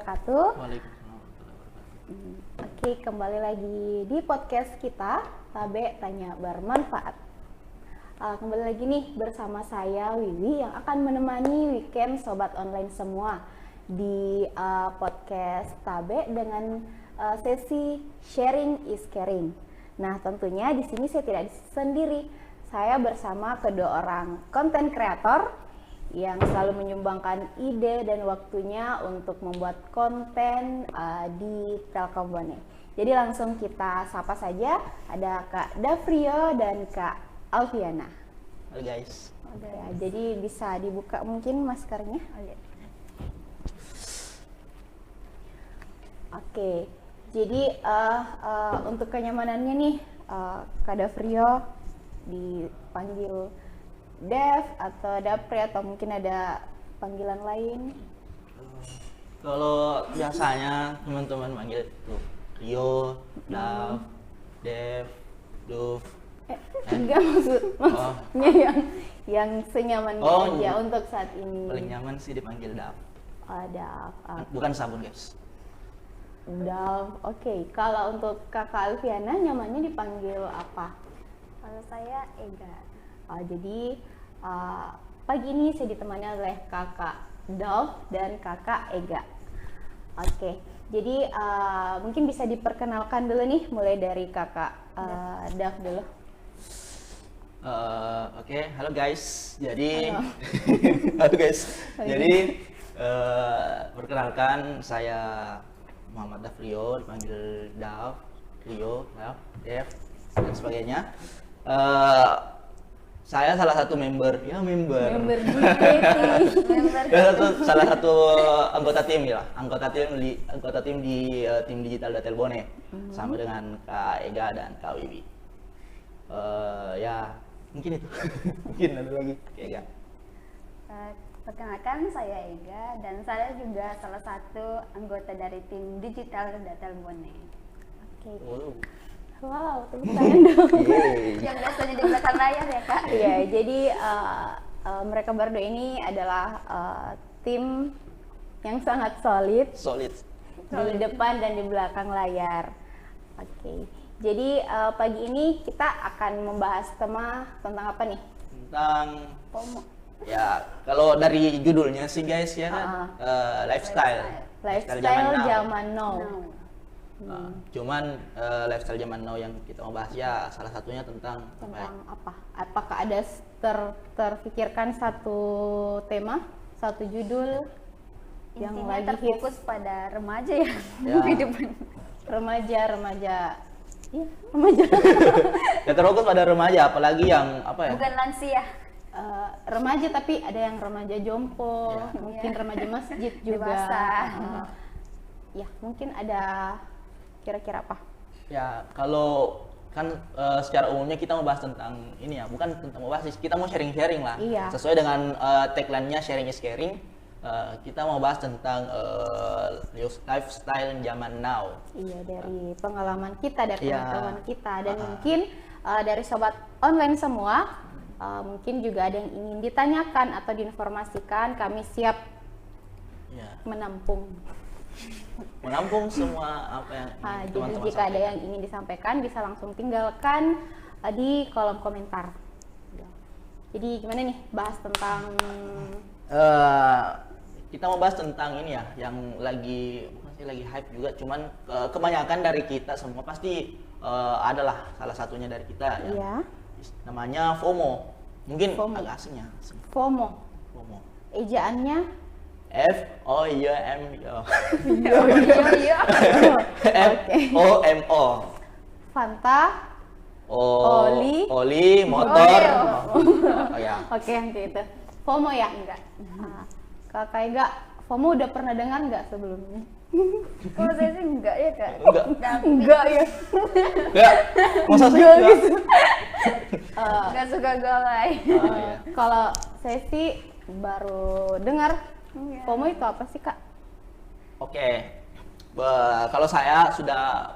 wabarakatuh. Waalaikumsalam warahmatullahi wabarakatuh. Oke, kembali lagi di podcast kita, Tabe Tanya Bermanfaat. Kembali lagi nih bersama saya Wiwi yang akan menemani weekend sobat online semua di podcast Tabe dengan sesi sharing is caring. Nah, tentunya di sini saya tidak sendiri. Saya bersama kedua orang konten kreator yang selalu menyumbangkan ide dan waktunya untuk membuat konten di Telkom Bone. Jadi langsung kita sapa saja, ada Kak Davrio dan Kak Alfiana. Halo guys. Ya, jadi bisa dibuka mungkin maskernya. Oke, jadi untuk kenyamanannya nih, Kak Davrio dipanggil Dev atau Dapri atau mungkin ada panggilan lain? Kalau biasanya teman-teman manggil tuh Rio, Dav, Dev, Dov. Enggak maksudnya yang senyaman aja untuk saat ini. Paling nyaman sih dipanggil Dav. Dav. Bukan sabun guys. Dav. Oke. Kalau untuk Kakak Alfiana nyamannya dipanggil apa? Kalau saya Ega. Jadi pagi ini saya ditemani oleh Kakak Dav dan Kakak Ega. Oke. Jadi mungkin bisa diperkenalkan dulu nih, mulai dari Kakak Dav dulu. Oke, halo guys. Jadi, halo guys. Jadi, perkenalkan saya Muhammad Davrio, dipanggil Dav, Rio, Dav, Dev, dan sebagainya. Saya salah satu member salah satu anggota tim ya, anggota tim di tim digital Datel Bone, sama dengan Kak Ega dan Kak Wiwi. Ya mungkin itu. Mungkin ada lagi Kak Ega. Perkenalkan, saya Ega dan saya juga salah satu anggota dari tim digital Datel Bone. Oke. Wow. Wow, tepuk tangan dong. Yang biasanya di belakang layar ya Kak. Iya, jadi mereka berdua ini adalah tim yang sangat solid di depan dan di belakang layar. Oke, jadi pagi ini kita akan membahas tema tentang apa nih? Tentang FOMO. Ya, kalau dari judulnya sih guys ya kan, lifestyle zaman now. Cuman lifestyle zaman now yang kita mau bahas ya salah satunya tentang apa? Apakah ada terfikirkan satu tema, satu judul yang Intinya lagi terfokus pada remaja ya. Kehidupan remaja. Iya, remaja. Ya terfokus pada remaja, apalagi yang apa ya? Bukan lansia. Remaja tapi ada yang remaja jompo, mungkin remaja masjid juga. Dewasa. Ya, mungkin ada kira-kira apa? Ya kalau kan secara umumnya kita mau bahas tentang ini ya, bukan tentang mau bahas, kita mau sharing-sharing lah. Iya. Sesuai dengan tagline-nya sharing is caring. Kita mau bahas tentang lifestyle zaman now. Iya, dari pengalaman kita, dari Iya. pengetahuan kita, dan mungkin dari sobat online semua, mungkin juga ada yang ingin ditanyakan atau diinformasikan, kami siap menampung semua apa yang jadi teman-teman jika ada sampaikan. yang ingin disampaikan bisa langsung tinggalkan di kolom komentar. Jadi gimana nih bahas tentang Kita mau bahas tentang ini ya, yang lagi hype juga, cuman kebanyakan dari kita semua pasti adalah salah satunya dari kita ya. Namanya FOMO. Mungkin FOMO. agak asing ya. FOMO. Ejaannya FOMO. FOMO. Fanta, Oli, motor. Ya. Oke, yang kayak itu. FOMO ya? Enggak. Kakak Ega, FOMO udah pernah dengar nggak sebelumnya? Kalau saya sih enggak ya Kak. Enggak ya? Enggak. Masa sih enggak? Enggak suka galai. Kalau saya sih baru dengar. FOMO itu apa sih Kak? Oke. Kalau saya sudah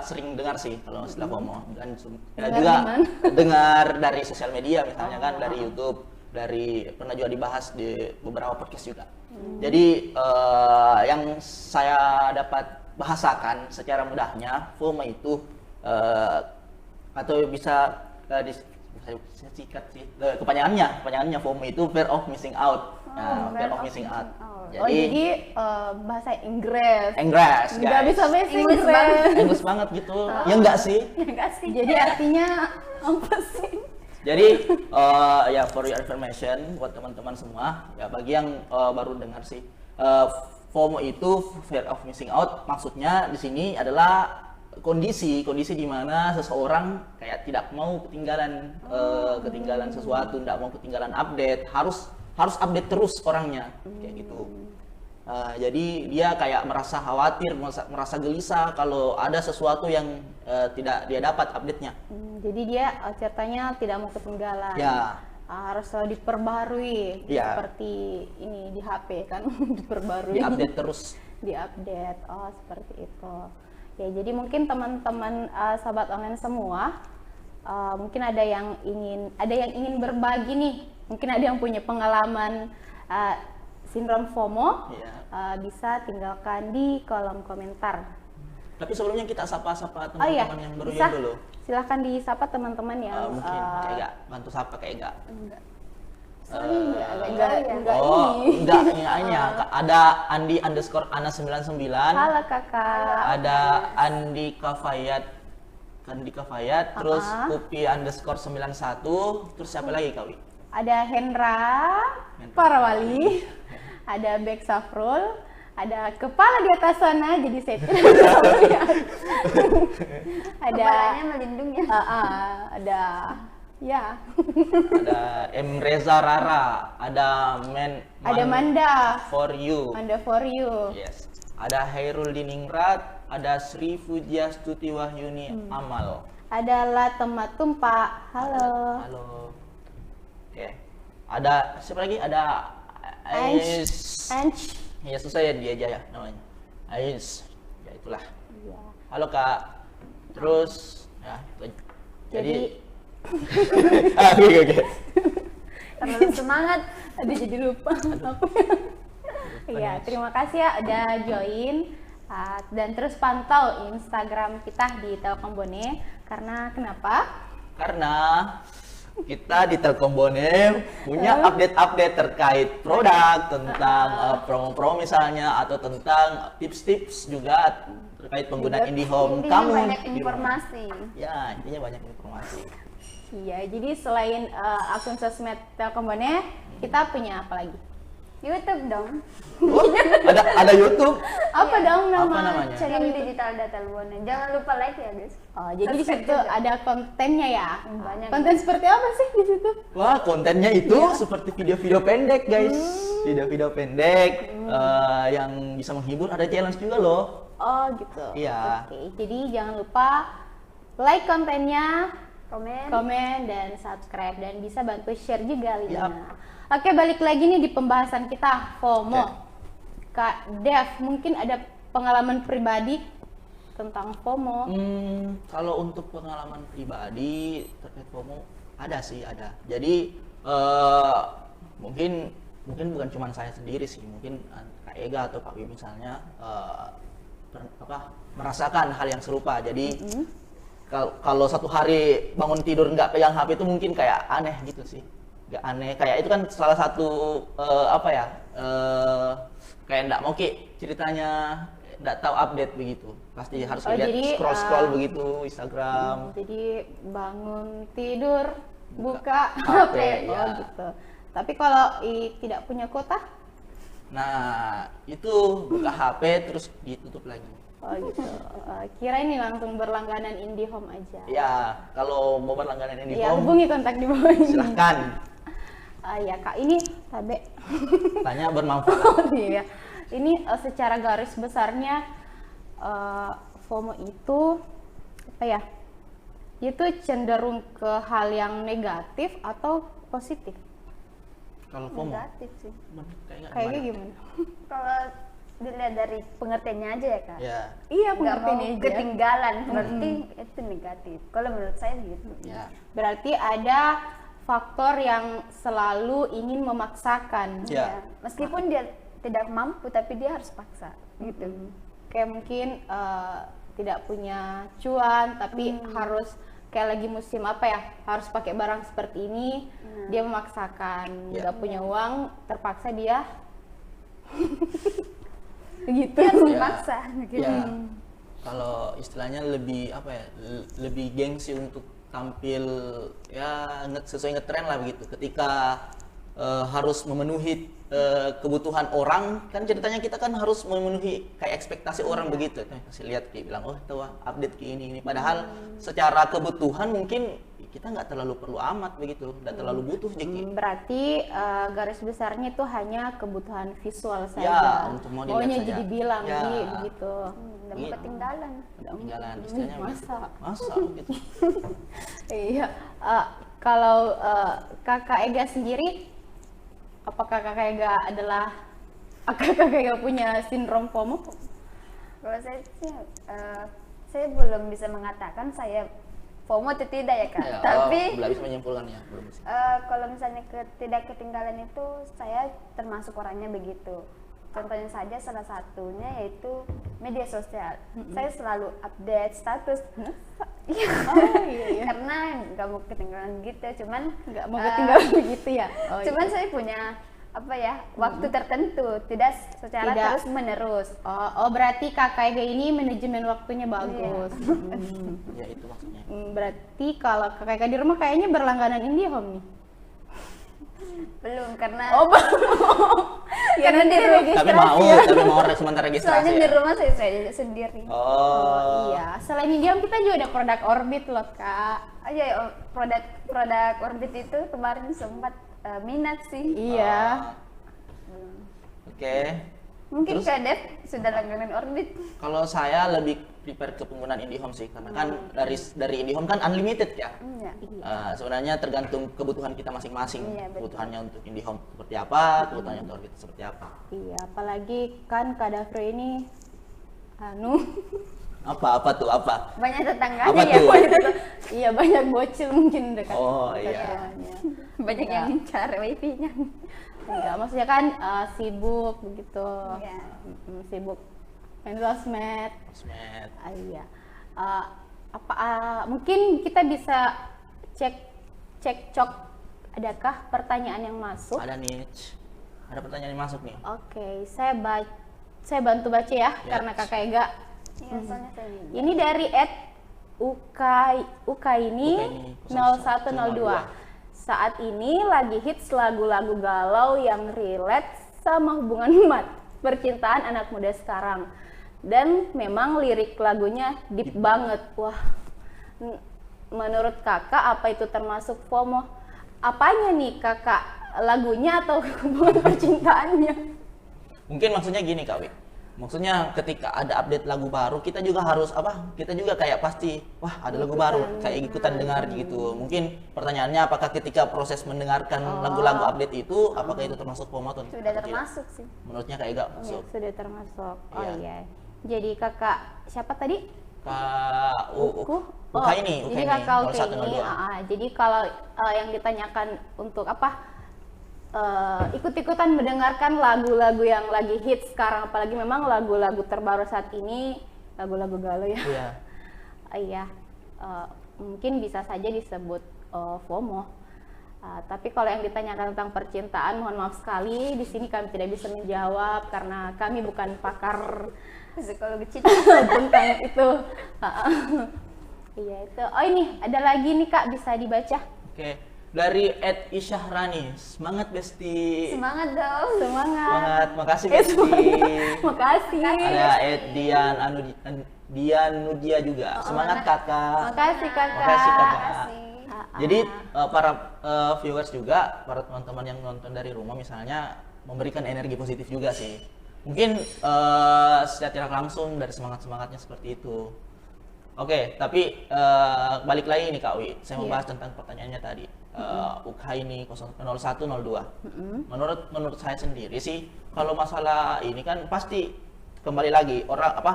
sering dengar sih kalau istilah FOMO, dan juga dengar dari sosial media misalnya kan, dari YouTube, pernah juga dibahas di beberapa podcast juga. Jadi yang saya dapat bahasakan secara mudahnya, FOMO itu atau bisa saya sikat sih. Kepanjangannya FOMO itu fear of missing out. Fear of missing out. Jadi bahasa Inggris. Guys. Nggak bisa bahasa Inggris Inggris. Inggris banget gitu. Ya enggak sih? Enggak sih. Jadi artinya apa sih? Jadi ya for your information buat teman-teman semua, ya bagi yang baru dengar sih, FOMO itu fear of missing out, maksudnya di sini adalah kondisi di mana seseorang kayak tidak mau ketinggalan sesuatu, tidak mau ketinggalan update, harus update terus orangnya kayak gitu. Jadi dia kayak merasa khawatir, merasa gelisah kalau ada sesuatu yang tidak dia dapat update-nya. Jadi dia ceritanya tidak mau ketinggalan. Ya. Harus selalu diperbarui. Ya. Seperti ini di HP kan diperbarui. Diupdate terus. Diupdate. Oh, seperti itu. Ya, jadi mungkin teman-teman sahabat online semua mungkin ada yang ingin berbagi nih. Mungkin ada yang punya pengalaman sindrom FOMO, bisa tinggalkan di kolom komentar. Tapi sebelumnya kita sapa-sapa teman-teman yang baru join dulu. Silahkan disapa teman-teman yang mungkin kayak enggak bantu sapa kayak enggak. Enggak ini ya. Ada Andi_Ana99. Halo kakak. Ada Andi Kafayat, terus Upi_91, terus siapa lagi Kawi? Ada Hendra Parawali, ada Bek Safrul, ada kepala di atas sana, jadi saya tidak bisa melihat. Kepalanya melindungi. Ada ya. Ada M Reza Rara, ada Manda for you. Manda for you. Yes. Ada Hairul Diningrat, ada Sri Fujiastuti Wahyuni Amal. Ada Latema Tumpa. Halo. Halo. Oke. Ada siapa lagi? Ada Anch. Ya susah ya dia aja ya namanya. Ais. Ya itulah. Iya. Halo Kak. Terus ya jadi oke. Terlalu semangat. Aduh jadi lupa. Iya, terima kasih ya udah join dan terus pantau Instagram kita di Telkom Bone. Karena kenapa? Karena kita di Telkom Bone punya update-update terkait produk, tentang promo-promo misalnya, atau tentang tips-tips juga terkait penggunaan IndiHome kamu. Banyak informasi. Ya, intinya banyak informasi. Iya, jadi selain akun sosmed Telkom Bone, kita punya apa lagi? YouTube dong. Ada YouTube. Apa dong namanya? Channel Digital Data Bone. Jangan lupa like ya guys. Oh, jadi di situ ada kontennya ya. Banyak. Konten seperti apa sih di situ? Wah, kontennya itu seperti video-video pendek, guys. Video-video pendek yang bisa menghibur, ada challenge juga loh. Oh, gitu. Iya. Oke, jadi jangan lupa like kontennya, komen dan subscribe, dan bisa bantu share juga linknya. Oke, balik lagi nih di pembahasan kita FOMO. Kak Dev, mungkin ada pengalaman pribadi tentang FOMO? Kalau untuk pengalaman pribadi terkait FOMO ada sih, ada. Jadi mungkin bukan cuma saya sendiri sih, mungkin Kak Ega atau Pak Wi misalnya merasakan hal yang serupa. Jadi kalau satu hari bangun tidur nggak pegang HP itu mungkin kayak aneh gitu sih. Nggak aneh, kayak itu kan salah satu kayak nggak mau ceritanya, nggak tahu update begitu, pasti harus lihat scroll begitu Instagram. Jadi bangun tidur buka HP, ya. gitu. Tapi kalau tidak punya kuota? Nah itu buka HP terus ditutup lagi. Oh gitu. Kira ini langsung berlangganan IndiHome aja. Ya, kalau mau berlangganan IndiHome, ya, hubungi kontak di bawah ini. silahkan. Ya Kak, ini Tabe. Tanya bermanfaat. Oh, iya. Ini secara garis besarnya FOMO itu apa ya? Itu cenderung ke hal yang negatif atau positif? Kalau FOMO negatif sih. Kayaknya gimana? Kalau dilihat dari pengertiannya aja ya Kak. Ya. Iya, Nggak mau pengertiannya aja. ketinggalan, berarti itu negatif. Kalau menurut saya gitu. Ya. Berarti ada faktor yang selalu ingin memaksakan. Ya. Meskipun dia tidak mampu tapi dia harus paksa gitu. Kayak mungkin tidak punya cuan tapi harus kayak lagi musim apa ya, harus pakai barang seperti ini, dia memaksakan. Nggak punya uang, terpaksa dia gitu. Dia harus dipaksa gitu. Ya, kalau istilahnya lebih apa ya, lebih gengsi untuk tampil ya sesuai ngetren lah begitu. Ketika harus memenuhi kebutuhan orang, kan ceritanya kita kan harus memenuhi kayak ekspektasi orang begitu. Kasih lihat kayak bilang, oh tuh update kayak ini. Padahal secara kebutuhan mungkin kita nggak terlalu perlu amat begitu, nggak terlalu butuh jadi. Berarti garis besarnya itu hanya kebutuhan visual saja. Ya, untuk mau dilihat maunya saja. jadi bilang Ya. begitu. Udah mau ketinggalan. Jalan istilahnya masa gitu. Iya. Kalau Kakak Ega sendiri, apakah Kakak Ega punya sindrom FOMO? Kalau saya sih, saya belum bisa mengatakan saya FOMO atau tidak ya Kak. Ya, Tapi belum bisa menyimpulkan ya, belum bisa. kalau misalnya tidak ketinggalan itu saya termasuk orangnya begitu. Contohnya saja salah satunya yaitu media sosial. Saya selalu update status. Iya. Karena nggak mau ketinggalan gitu. Cuman Nggak mau ketinggalan begitu ya? cuman saya punya apa ya waktu tertentu, tidak secara Tidak. terus menerus. Oh, berarti Kakak Ega ini manajemen waktunya bagus. Ya itu maksudnya. Berarti kalau Kakak Ega di rumah kayaknya berlangganan IndiHome nih. Belum karena Karena di Tapi mau sementara registrasi. soalnya di Ya? rumah saya sendiri. Oh. Iya, selain IndiHome kita juga ada produk Orbit loh Kak. Oh iya, produk Orbit itu kemarin sempat minat sih. Iya. Oke. Mungkin Terus? Kak Dev sudah langganan Orbit. Kalau saya lebih prepare ke penggunaan IndiHome sih, karena kan dari IndiHome kan unlimited ya. Iya. Sebenarnya tergantung kebutuhan kita masing-masing. Iya, betul. Kebutuhannya untuk IndiHome seperti apa, kebutuhannya untuk Orbit seperti apa. Iya, apalagi kan Kak Dafro ini Apa tuh apa? Banyak tetangganya Apa ya. tuh? iya banyak bocil mungkin dekat Oh, dekat iya. rumahnya. Banyak yang incar wifi-nya. Enggak, maksudnya kan sibuk begitu. Iya. Sibuk main sosmed. Sosmed. Iya. Mungkin kita bisa cek adakah pertanyaan yang masuk? Ada nih. Ada pertanyaan yang masuk nih. Oke, saya bantu baca ya, karena Kakak Ega. Iya, soalnya saya minat. Ini dari Ukaini 0102. Saat ini lagi hits lagu-lagu galau yang relate sama hubungan percintaan anak muda sekarang. Dan memang lirik lagunya deep banget. Wah, menurut Kakak apa itu termasuk FOMO? Apanya nih Kakak? Lagunya atau hubungan percintaannya? Mungkin maksudnya gini Kak Wi. Maksudnya ketika ada update lagu baru, kita juga harus kita juga kayak pasti, wah ada lagu baru, kayak ikutan dengar gitu. Mungkin pertanyaannya apakah ketika proses mendengarkan lagu-lagu update itu, apakah itu termasuk FOMO atau Sudah tidak? termasuk sih. Menurutnya kayak gak masuk. Sudah termasuk. Oh Iya. iya. Jadi Kakak siapa tadi? Kak Jadi ini Kakak 0102. Jadi kalau yang ditanyakan untuk apa? Ikut-ikutan mendengarkan lagu-lagu yang lagi hits sekarang, apalagi memang lagu-lagu terbaru saat ini lagu-lagu galau ya. Iya. Iya. Mungkin bisa saja disebut FOMO. Tapi kalau yang ditanyakan tentang percintaan, mohon maaf sekali, di sini kami tidak bisa menjawab karena kami bukan pakar Psikologi cinta. tentang itu. Iya itu. Oh ini ada lagi nih Kak, bisa dibaca. Oke. Dari @isyahrani, semangat Besti. Semangat dong. Semangat. Makasih Besti. Makasih. Ada Dian Nudia juga. Semangat Kakak. Makasih Kakak. Makasih Kakak. Makasih. Jadi para viewers juga, para teman-teman yang nonton dari rumah misalnya, memberikan energi positif juga sih. Mungkin secara tidak langsung dari semangat-semangatnya seperti itu. Oke, tapi balik lagi nih Kak Wi, saya mau bahas tentang pertanyaannya tadi. Ukaini 0102. Menurut saya sendiri sih, kalau masalah ini kan pasti kembali lagi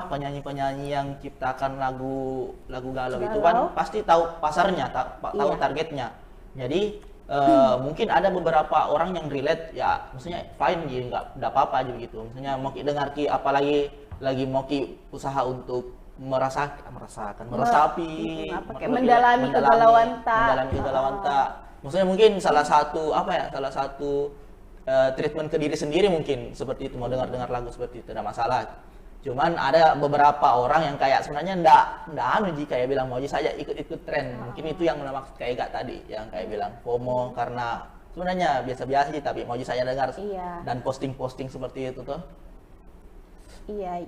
penyanyi-penyanyi yang ciptakan lagu galau itu kan pasti tahu pasarnya, tahu targetnya. Jadi mungkin ada beberapa orang yang relate ya, maksudnya fine gitu, nggak apa-apa aja gitu. Maksudnya mau ki dengar ki apalagi lagi mau ki usaha untuk meresapi, mendalami kegalauan tak. Maksudnya mungkin salah satu treatment ke diri sendiri mungkin seperti itu, mau dengar lagu seperti itu tidak masalah. Cuman ada beberapa orang yang kayak sebenarnya ndak kayak bilang mau aja saja ikut tren. Mungkin itu yang maksud kayak gak tadi yang kayak bilang FOMO karena sebenarnya biasa-biasa sih tapi mau aja saya dengar dan posting seperti itu tuh. Iya.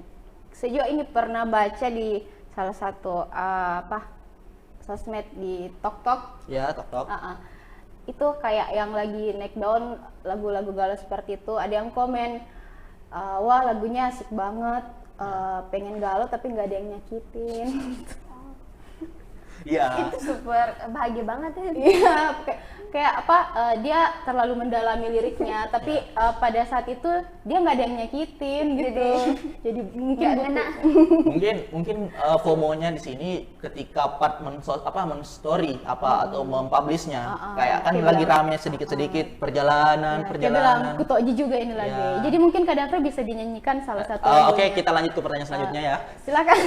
Sejauh ini pernah baca di salah satu sosmed di TokTok. Ya, TokTok. Itu kayak yang lagi naik daun lagu-lagu galau seperti itu, ada yang komen wah lagunya asik banget, pengen galau tapi nggak ada yang nyakitin. Iya. Itu super bahagia banget ya. Iya, kayak dia terlalu mendalami liriknya, tapi pada saat itu dia nggak ada yang nyakitin gitu. Jadi mungkin FOMO-nya di sini ketika part men-story atau mempublishnya, kayak kan lagi rame sedikit-sedikit perjalanan. Kutoji juga ini lagi. Jadi mungkin kadang-kadang bisa dinyanyikan salah satu. Oke, kita lanjut ke pertanyaan selanjutnya ya. Silakan.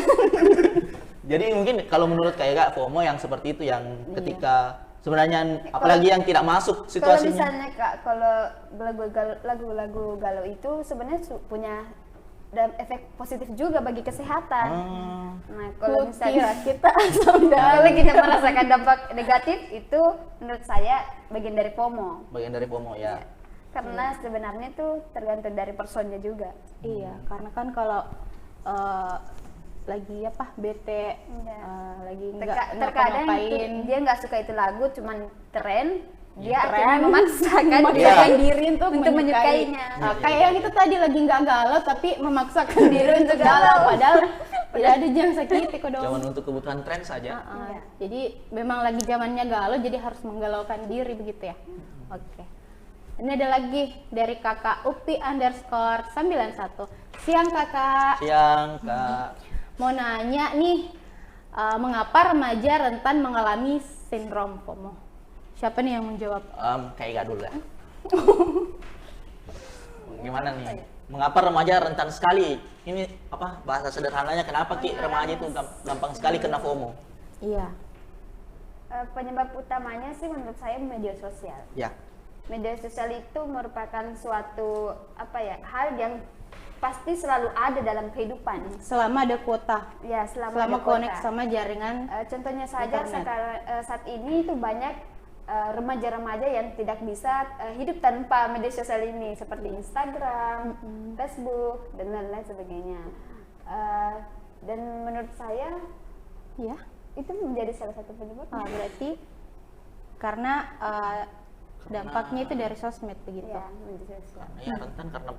Jadi mungkin kalau menurut kayak FOMO yang seperti itu yang ketika sebenarnya apalagi yang tidak masuk situasinya. Kalau misalnya Kak, kalau lagu-lagu galau itu sebenarnya punya efek positif juga bagi kesehatan. Nah, kalau misalnya kita kalau kita merasakan dampak negatif itu menurut saya bagian dari FOMO. Bagian dari FOMO ya. Karena sebenarnya itu tergantung dari personnya juga. Iya, karena kan kalau lagi bete, lagi terkadang ngapain, dia nggak suka itu lagu, cuman tren, dia tren, akhirnya memaksakan diri untuk menyukainya. Kayak yang itu tadi lagi nggak galau tapi memaksakan diri untuk galau, padahal tidak ada yang sakit kok dong. Cuman untuk kebutuhan tren saja. Jadi memang lagi zamannya galau, jadi harus menggalaukan diri begitu ya. Oke. Ini ada lagi dari kakak Upi _91. Siang kakak. Siang kak. Mau nanya nih, mengapa remaja rentan mengalami sindrom FOMO? Siapa nih yang menjawab? Kayak gak dulu ya. Gimana nih? Mengapa remaja rentan sekali? Ini bahasa sederhananya kenapa remaja itu gampang sekali kena FOMO? Iya. Penyebab utamanya sih menurut saya media sosial. Ya. Media sosial itu merupakan suatu hal yang pasti selalu ada dalam kehidupan. Selama ada kuota. Ya, selama connect sama jaringan. Contohnya saja saat ini itu banyak remaja-remaja yang tidak bisa hidup tanpa media sosial ini seperti Instagram, Facebook dan lain-lain sebagainya. Dan menurut saya, ya, itu menjadi salah satu penyebab. Berarti karena dampaknya itu dari sosmed begitu. Ya, media sosial. Ya rentan karena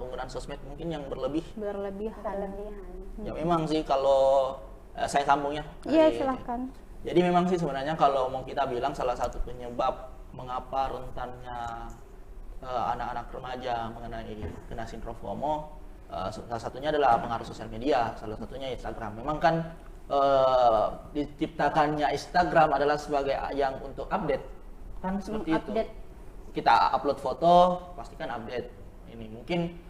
penggunaan sosmed mungkin yang berlebihan. Ya memang sih kalau saya sambungnya. Iya silahkan. Jadi memang sih sebenarnya kalau mau kita bilang salah satu penyebab mengapa rentannya anak-anak remaja mengenai kena sindrom FOMO, salah satunya adalah pengaruh sosial media, salah satunya Instagram. Memang kan diciptakannya Instagram adalah sebagai yang untuk update, kan seperti itu. Kita upload foto, pastikan update. Ini mungkin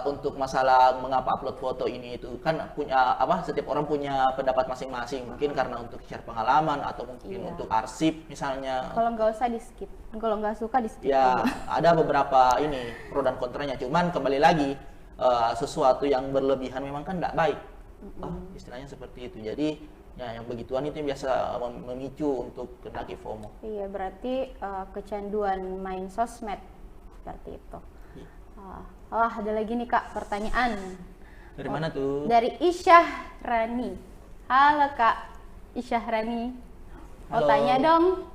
untuk masalah mengapa upload foto ini itu kan punya setiap orang punya pendapat masing-masing, mungkin karena untuk share pengalaman atau mungkin untuk arsip misalnya. Kalau nggak usah di skip, kalau nggak suka di skip. Ya ada beberapa ini pro dan kontranya, cuman kembali lagi sesuatu yang berlebihan memang kan tidak baik. Istilahnya seperti itu. Jadi ya yang begituan itu yang biasa memicu untuk kena FOMO. Iya, berarti kecanduan main sosmed seperti itu. Ada lagi nih kak pertanyaan. Dari mana tuh? Dari Isyah Rani. Halo kak Isyah Rani. Mau tanya dong?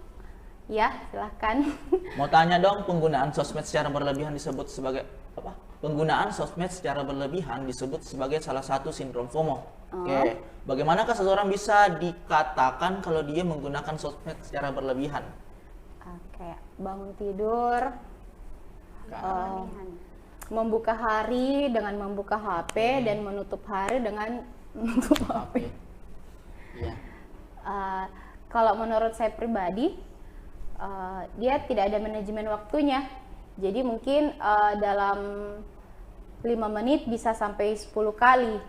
Ya silahkan. Mau tanya dong, penggunaan sosmed secara berlebihan disebut sebagai apa? Penggunaan sosmed secara berlebihan disebut sebagai salah satu sindrom FOMO. Oke, bagaimanakah seseorang bisa dikatakan kalau dia menggunakan sosmed secara berlebihan? Kayak bangun tidur, membuka hari dengan membuka HP dan menutup hari dengan menutup HP. Iya. Kalau menurut saya pribadi, dia tidak ada manajemen waktunya. Jadi mungkin dalam 5 menit bisa sampai 10 kali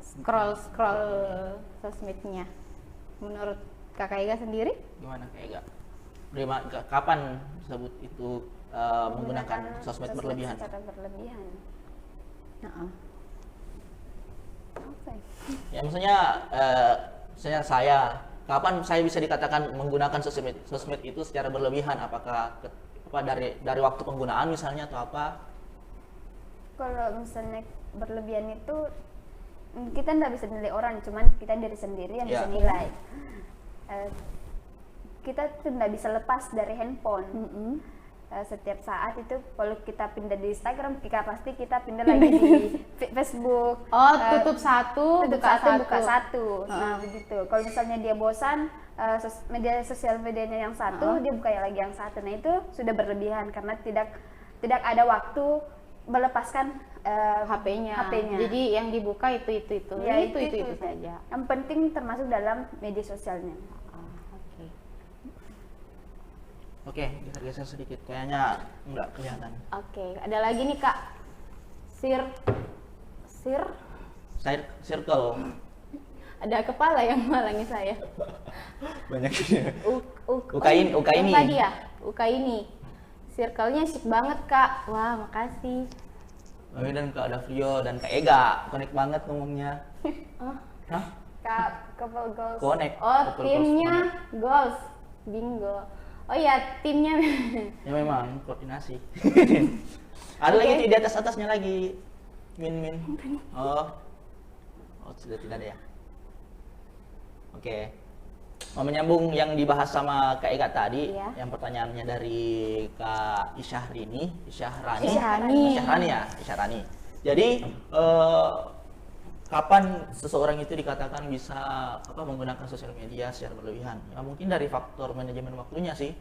scroll sosmednya. Menurut Kakak Ega sendiri? Gimana Kak Ega? Kapan disebut itu menggunakan sosmed berlebihan? Secara berlebihan. Apa? Ya maksudnya saya kapan saya bisa dikatakan menggunakan sosmed itu secara berlebihan? Apakah dari waktu penggunaan misalnya atau apa? Kalau misalnya berlebihan itu kita nggak bisa nilai orang, cuman kita diri sendiri yang bisa nilai. Kita tuh nggak bisa lepas dari handphone. Setiap saat itu kalau kita pindah di Instagram, pasti kita pindah lagi di Facebook. Tutup satu, buka satu. Nah begitu. Kalau misalnya dia bosan media sosial medianya yang satu, dia buka lagi yang satu. Nah itu sudah berlebihan karena tidak ada waktu melepaskan HP-nya. Jadi yang dibuka itu Ya, itu saja. Yang penting termasuk dalam media sosialnya. Oke, kita geser sedikit. Kayaknya nggak kelihatan. Oke, ada lagi nih Kak. Circle. Ada kepala yang malangi saya. Banyak ini. Uka ini. Tadi ya, Uka ini. Circle-nya asik banget Kak. Wah, makasih. Dan Kak Davrio dan Kak Ega, connect banget ngomongnya. Hah? Couple goals. Connect. Timnya goals. Bingo. Oh ya, timnya. Ya memang koordinasi. Ada lagi di atasnya lagi. Min. Oh, sudah tidak ada ya. Oke. Mau menyambung yang dibahas sama Kak Ega tadi, yang pertanyaannya dari Kak Isyarani. Jadi kapan seseorang itu dikatakan bisa menggunakan sosial media secara berlebihan? Ya mungkin dari faktor manajemen waktunya sih.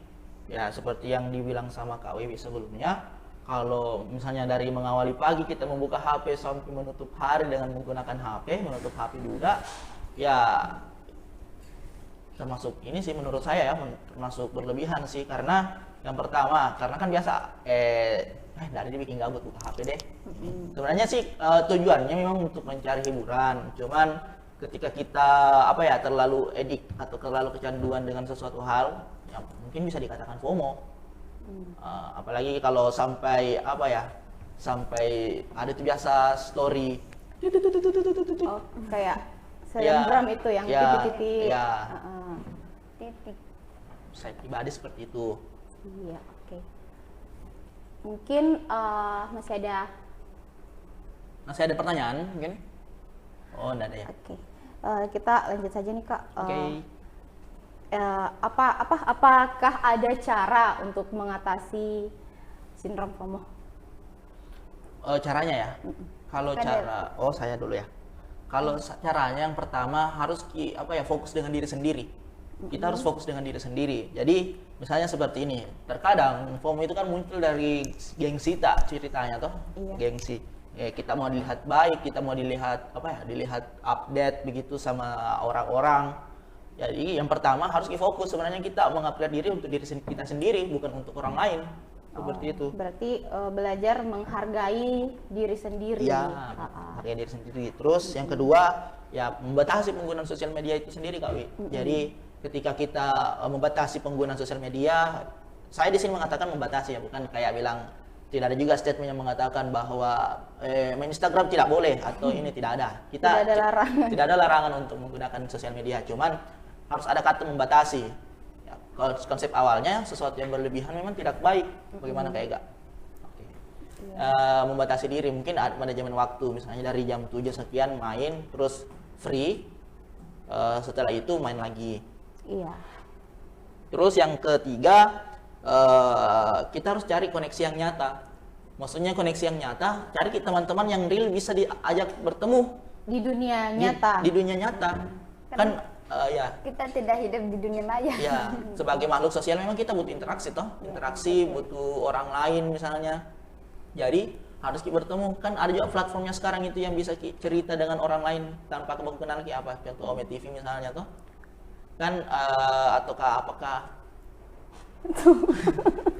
Ya seperti yang dibilang sama Kak Wiwi sebelumnya, kalau misalnya dari mengawali pagi kita membuka HP sampai menutup hari dengan menggunakan HP, menutup HP juga, ya termasuk ini sih menurut saya ya, termasuk berlebihan sih. Karena yang pertama, karena kan biasa dari dibikin gabut buka HP deh. Sebenarnya sih tujuannya memang untuk mencari hiburan, cuman ketika kita terlalu edik atau terlalu kecanduan dengan sesuatu hal, ya mungkin bisa dikatakan FOMO. Apalagi kalau sampai sampai ada tuh biasa story kayak selebgram itu yang titik-titik. Titik. Saya pribadi seperti itu. Iya, oke. Mungkin masih ada pertanyaan mungkin? Oh, enggak ada ya. Oke. Kita lanjut saja nih Kak. Oke. Apakah ada cara untuk mengatasi sindrom FOMO? Caranya ya? Kalau saya dulu ya. Kalau caranya yang pertama harus fokus dengan diri sendiri. Kita harus fokus dengan diri sendiri. Jadi misalnya seperti ini. Terkadang FOMO itu kan muncul dari gengsi ceritanya toh. Iya. Gengsi. Kita mau dilihat baik, kita mau dilihat dilihat update begitu sama orang-orang. Jadi yang pertama harus fokus sebenarnya kita mengupgrade diri untuk diri kita sendiri, bukan untuk orang lain. Seperti itu. Berarti belajar menghargai diri sendiri. Ya, menghargai diri sendiri. Terus yang kedua, ya membatasi penggunaan sosial media itu sendiri, Kak Wi. Jadi ketika kita membatasi penggunaan sosial media, saya di sini mengatakan membatasi ya, bukan kayak bilang tidak ada juga statement yang mengatakan bahwa main Instagram tidak boleh atau ini tidak ada. Tidak ada larangan untuk menggunakan sosial media, cuman harus ada kata membatasi. Ya, kalau konsep awalnya sesuatu yang berlebihan memang tidak baik. Bagaimana Kak Ega? Oke. Membatasi diri, mungkin ada manajemen waktu, misalnya dari jam 7 sekian main, terus free, setelah itu main lagi. Iya. Terus yang ketiga, kita harus cari koneksi yang nyata. Maksudnya koneksi yang nyata, cari teman-teman yang real bisa diajak bertemu di dunia nyata. Di dunia nyata. Kan ya. Kita tidak hidup di dunia maya. Ya, sebagai makhluk sosial memang kita butuh interaksi toh. Interaksi, butuh orang lain misalnya. Jadi harus kita bertemu. Kan ada juga platformnya sekarang itu yang bisa cerita dengan orang lain tanpa mengenal apa. Contoh Ome TV misalnya toh. kan ataukah apakah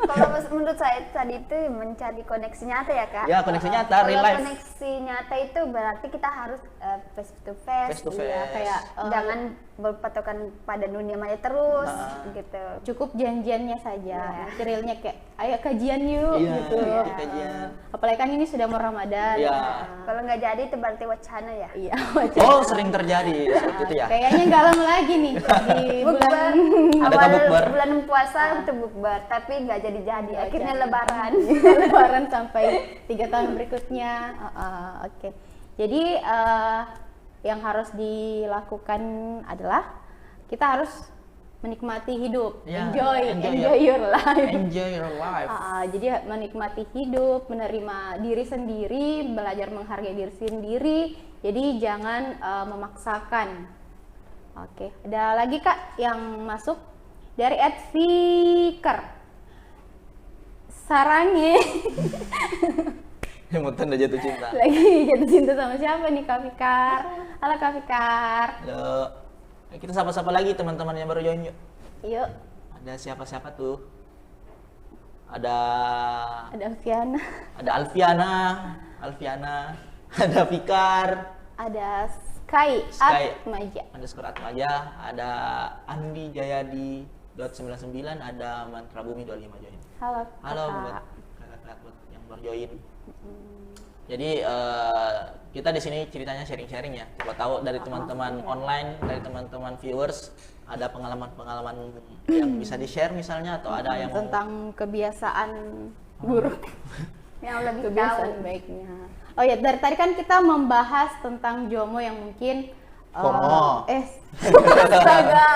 Kalau menurut saya tadi itu mencari koneksi nyata ya Kak. ya koneksi nyata real Kalau life? koneksi nyata itu berarti kita harus face to face, Face to iya, face. kayak jangan berpatokan pada dunia maya terus gitu. Cukup janjiannya saja. Nanti realnya kayak ayo kajian yuk Iya, gitu. kajian. Apalagi kan ini sudah mau Ramadan. Iya. Kalau nggak jadi itu berarti wacana ya. Iya. Oh, sering terjadi seperti itu ya. Kayaknya nggak lama lagi nih di bulan Adakah bukber? Bulan puasa untuk bukber, tapi nggak jadi-jadi. Akhirnya lebaran. Lebaran sampai 3 tahun berikutnya. Oke. Jadi yang harus dilakukan adalah kita harus menikmati hidup, Ya, enjoy your life. Enjoy your life. Jadi menikmati hidup, menerima diri sendiri, belajar menghargai diri sendiri. Jadi jangan memaksakan. Oke, ada lagi Kak yang masuk dari @Fikar. Sarangnya Yang mau tanda jatuh cinta. lagi jatuh cinta sama siapa nih Kak Fikar? Halo Kak Fikar. Halo. Kita sapa-sapa lagi teman-teman yang baru join yuk. Yuk. Ada siapa-siapa tuh? Ada Ada Alfiana. Alfiana, ada Fikar, Ada Sky Sky. Atmaja. _Atmaja, ada Andi Jayadi .99, ada Mantra Bumi 25 join. Halo Halo buat Kakak. kakak-kakak buat yang baru join. Jadi kita di sini ceritanya sharing-sharing ya. Coba tahu dari teman-teman online, dari teman-teman viewers ada pengalaman-pengalaman yang bisa di-share misalnya atau ada yang mau Tentang kebiasaan buruk. Yang lebih tahu. Kebiasaan baiknya. Oh ya, dari tadi kan kita membahas tentang Jomo yang mungkin FOMO. astaga.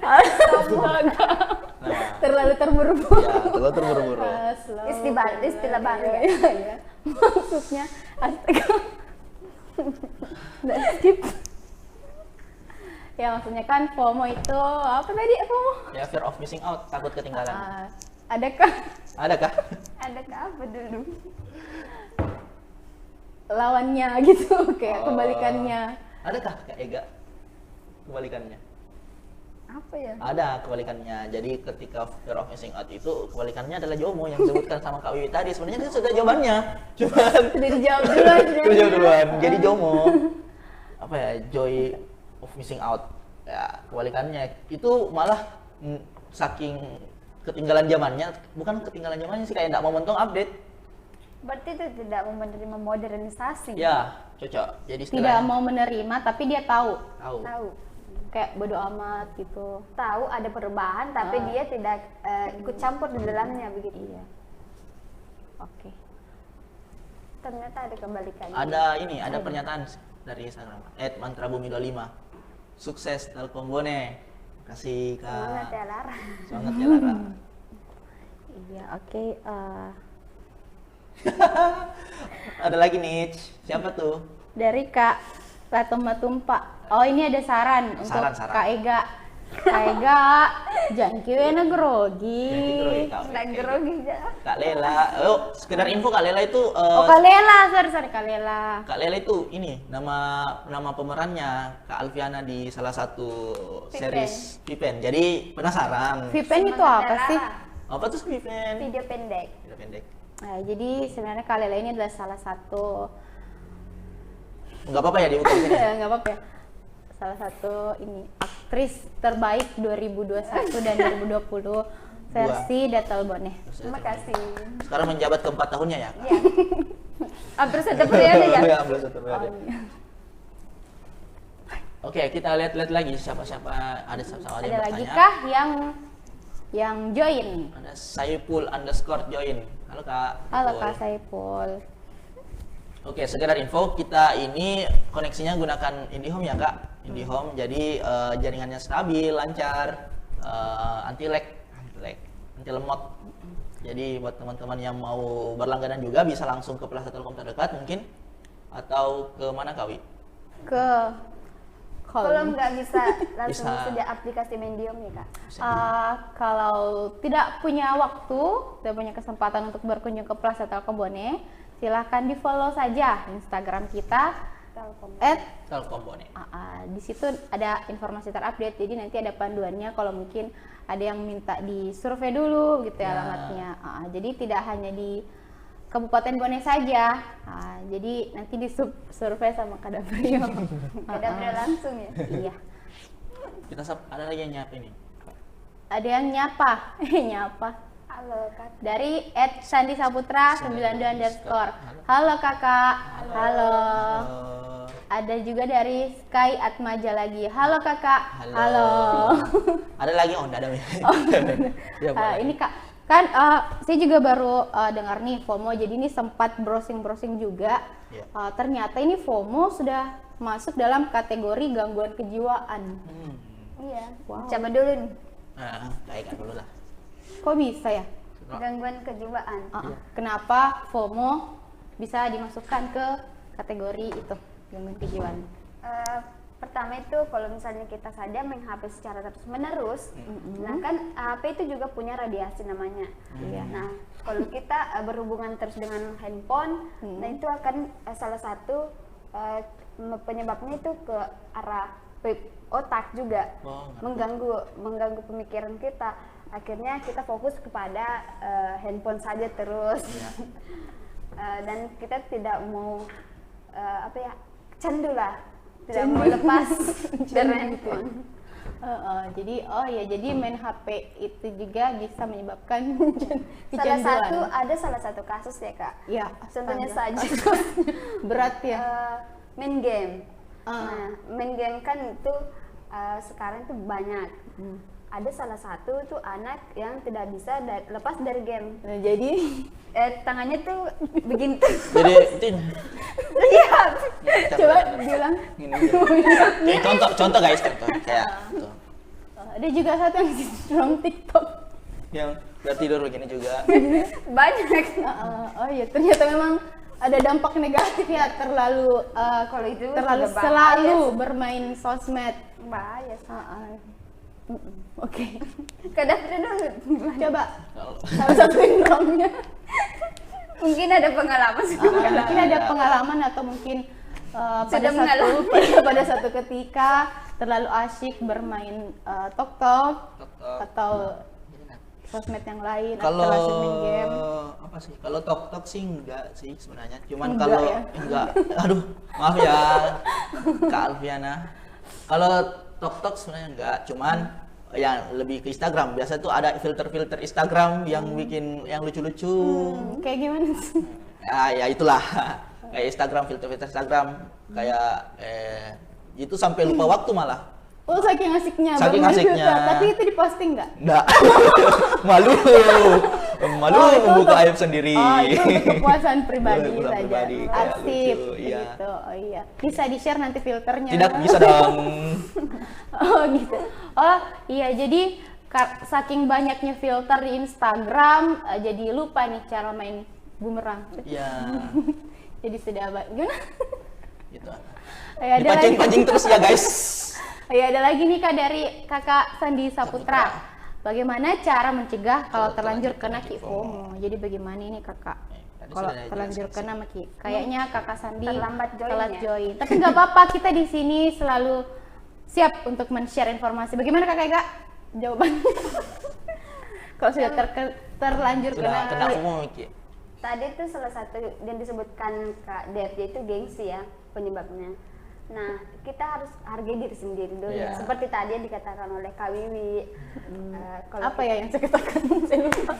Astaga. Terlalu terburu-buru. ya terlalu terburu-buru. Istilah baru ya. Iya. Maksudnya astaga. Nggak skip. Ya maksudnya kan FOMO itu apa tadi FOMO? Ya fear of missing out, takut ketinggalan. Adakah Adakah? Adakah apa dulu? lawannya gitu kayak kebalikannya? Adakah Kak Ega kebalikannya? Apa ya? Ada kebalikannya. Jadi ketika fear of missing out itu kebalikannya adalah JOMO yang disebutkan sama Kak Wiwi tadi. Sebenarnya itu sudah jawabannya. Cuman Sudah dijawab duluan. sudah jawab duluan. Jadi JOMO apa ya? Joy of missing out. Ya, kebalikannya itu malah saking ketinggalan zamannya, bukan ketinggalan zamannya sih, kayak enggak mau mentok update. Berarti itu tidak mau menerima modernisasi. Ya, cocok. Jadi Tidak istilahnya mau menerima tapi dia tahu. tahu. Kayak bodo amat gitu. Tahu ada perubahan tapi dia tidak ikut campur di dalamnya begitu. Iya. Oke. Ternyata ada kebalikannya. Ada pernyataan dari Instagram @mantrabumi25. Sukses Telkom Bone. Kasih Semangat ya Kak. Lara. Semangat ya Lara. Iya, oke. Ada lagi nih. Siapa tuh? Dari Kak Latumpa. Oh, ini ada saran untuk Saran. Kak Ega. Kak Ega, jangan kiwena grogi. Nggak grogi aja. Kak Lela. Oh, sekedar info Kak Lela itu Oh, Kak Lela, sorry Kak Lela. Kak Lela itu ini nama pemerannya Kak Alfiana di salah satu series Vipen. Jadi penasaran. Vipen itu Semangat apa ya, sih? Lara. Apa tuh Vipen? Video pendek. Video pendek. Nah, jadi sebenarnya Kak Lela ini adalah salah satu Enggak apa-apa ya dibuka di sini. nggak apa-apa ya. Salah satu ini aktris terbaik 2021 dan 2020 versi Datel Bone. Terima kasih. Sekarang menjabat keempat tahunnya ya. Kak? Iya. Hampir satu periode ya. Iya, belum satu periode. iya. Oke, kita lihat lagi siapa-siapa ada siapa Ada yang lagi bertanya. kah yang join? Ada Saipul _ join. Halo Kak. Halo Saipul. Kak Saipul. Oke, sekedar info, kita ini koneksinya gunakan IndiHome ya Kak. IndiHome, jadi jaringannya stabil, lancar, anti lag, anti lemot. Jadi buat teman-teman yang mau berlangganan juga bisa langsung ke Plaza Telkom terdekat mungkin, atau ke mana Kak Wi? Ke Kalau nggak bisa langsung Bisa. sedia aplikasi Medium ya Kak. kalau tidak punya waktu, tidak punya kesempatan untuk berkunjung ke Plaza Telkom Bone, silahkan di follow saja Instagram kita Telkom. Kalau FOMO nih. Di situ ada informasi terupdate, jadi nanti ada panduannya kalau mungkin ada yang minta di survei dulu gitu ya alamatnya. Jadi tidak hanya di Kabupaten Bone saja, jadi nanti di survei sama Kadabrio. Kadabrio langsung ya? Iya. Kita ada lagi yang nyapa ini. Ada yang nyapa, nyapa. Halo kak. Dari @sandisaputra 92_. Halo kakak. Halo. Ada juga dari Sky Atmaja lagi. Halo kakak. Halo. Ada lagi enggak ada. Ini kak, kan saya juga baru dengar nih FOMO. Jadi ini sempat browsing juga. Ternyata ini FOMO sudah masuk dalam kategori gangguan kejiwaan. Iya. Wow. Coba dulu nih. Baik dulu lah. Kok bisa ya? Gangguan kejiwaan. Kenapa FOMO bisa dimasukkan ke kategori itu, gangguan kejiwaan? Pertama itu kalau misalnya kita saja main HP secara terus menerus, nah kan HP itu juga punya radiasi namanya. Nah kalau kita berhubungan terus dengan handphone, nah itu akan salah satu penyebabnya itu ke arah otak juga, mengganggu pemikiran kita. Akhirnya kita fokus kepada handphone saja terus, dan kita tidak mau candu lah, tidak mau lepas dari handphone. Jadi main HP itu juga bisa menyebabkan kecanduan. Salah satu kasus ya kak. Ya, contohnya saja berat ya. Main game. Nah, main game kan itu sekarang itu banyak. Ada salah satu tuh anak yang tidak bisa lepas dari game. Nah, jadi tangannya tuh begini. Jadi itu. Iya. Coba bilang. Contoh guys, contoh. Kayak tuh. Ada juga satu yang sindrom TikTok. Yang udah tidur begini juga. Banyak. Ternyata memang ada dampak negatif ya, terlalu kalau itu terlalu selalu bermain sosmed. Bahaya. Oke. Kadang dulu. Coba salah satu sindromnya. Mungkin ada pengalaman. Mungkin ada pengalaman atau mungkin pada satu ketika terlalu asyik bermain TikTok atau sosmed yang lain, kalau atau main game. Apa sih? Kalau TikTok sih enggak sih sebenarnya. Cuman Enggak kalau ya? enggak, aduh maaf ya Kak Alfiana. Kalau TikTok sebenarnya enggak, cuman yang lebih ke Instagram. Biasa tuh ada filter-filter Instagram yang bikin yang lucu-lucu. Kayak gimana sih? Ya itulah. Kayak Instagram, filter-filter Instagram kayak itu sampai lupa waktu malah. Oh, saking asiknya. Saking asiknya. Tapi itu diposting nggak? Nggak. Malu membuka aib sendiri. Itu untuk kepuasan pribadi saja. Pribadi, Arsip lucu, iya. gitu. Oh iya. Bisa di-share nanti filternya. Tidak bisa dong. Oh gitu. Oh iya, jadi saking banyaknya filter di Instagram, jadi lupa nih cara main bumerang. Iya. Jadi sudah gimana? Gitu. Dipancing-pancing terus ya guys. Ada lagi nih Kak dari Kakak Sandi Saputra. Bagaimana cara mencegah kalau terlanjur kena FOMO? Jadi bagaimana ini Kakak? Kalau terlanjur kena Maki, kayaknya Kakak Sandi telat join. Tapi nggak apa-apa, kita di sini selalu siap untuk men-share informasi. Bagaimana Kakak? Jawabannya? Kalau sudah terlanjur kena FOMO Maki. Tadi tuh salah satu yang disebutkan Kak Dev, yaitu gengsi ya penyebabnya. Nah, kita harus hargai diri sendiri dulu. Seperti tadi yang dikatakan oleh Kak Wiwi. Apa ya yang saya katakan? Saya lupa.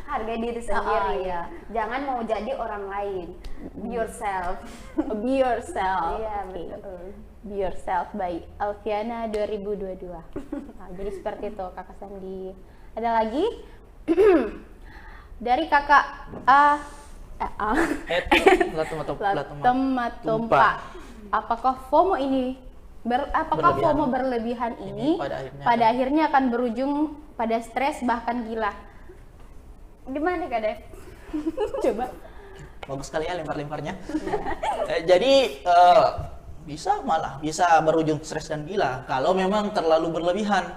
Hargai diri sendiri. Jangan mau jadi orang lain. Be yourself. Be yourself. Iya, okay. betul. Be yourself by Alfiana 2022. Jadi seperti itu Kakak Sandi. Ada lagi? Dari Kakak Latumatumpa. Apakah FOMO ini FOMO berlebihan ini pada akhirnya akan berujung pada stres bahkan gila? Gimana Kak Dev? Coba. Bagus sekali ya lempar-lemparnya. Jadi bisa berujung stres dan gila kalau memang terlalu berlebihan.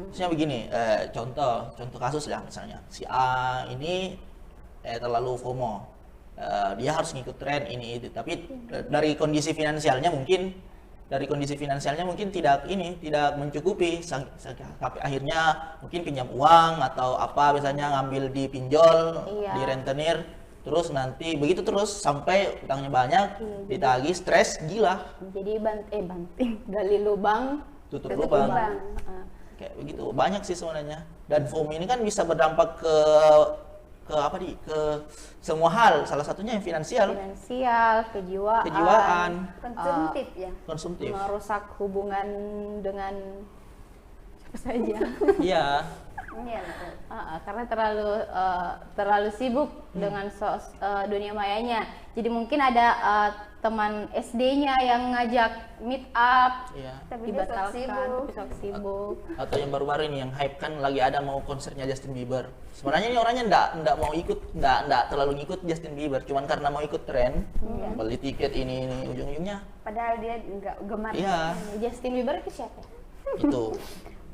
Misalnya begini, contoh kasus lah, misalnya si A ini terlalu FOMO. Dia harus ngikut tren ini itu, tapi dari kondisi finansialnya mungkin dari kondisi finansialnya mungkin tidak mencukupi sampai akhirnya mungkin pinjam uang atau apa biasanya ngambil di pinjol, di rentenir, terus nanti begitu terus sampai utangnya banyak, ditagih, stres, gila. Jadi banting, gali lubang, tutup lubang. Kayak begitu, banyak sih sebenarnya. Dan FOMO ini kan bisa berdampak ke semua hal, salah satunya yang finansial, kejiwaan, konsumtif, merusak hubungan dengan siapa saja. Iya. Karena terlalu sibuk dengan dunia mayanya. Jadi mungkin ada teman SD-nya yang ngajak meet up, tapi dibatalkan, tapi sok sibuk. Atau yang baru-baru ini yang hype kan lagi ada mau konsernya Justin Bieber. Sebenarnya ini orangnya enggak mau ikut, enggak terlalu ngikut Justin Bieber, cuman karena mau ikut tren, beli tiket ini ujung-ujungnya. Padahal dia enggak gemar. Iya. Justin Bieber itu siapa? Itu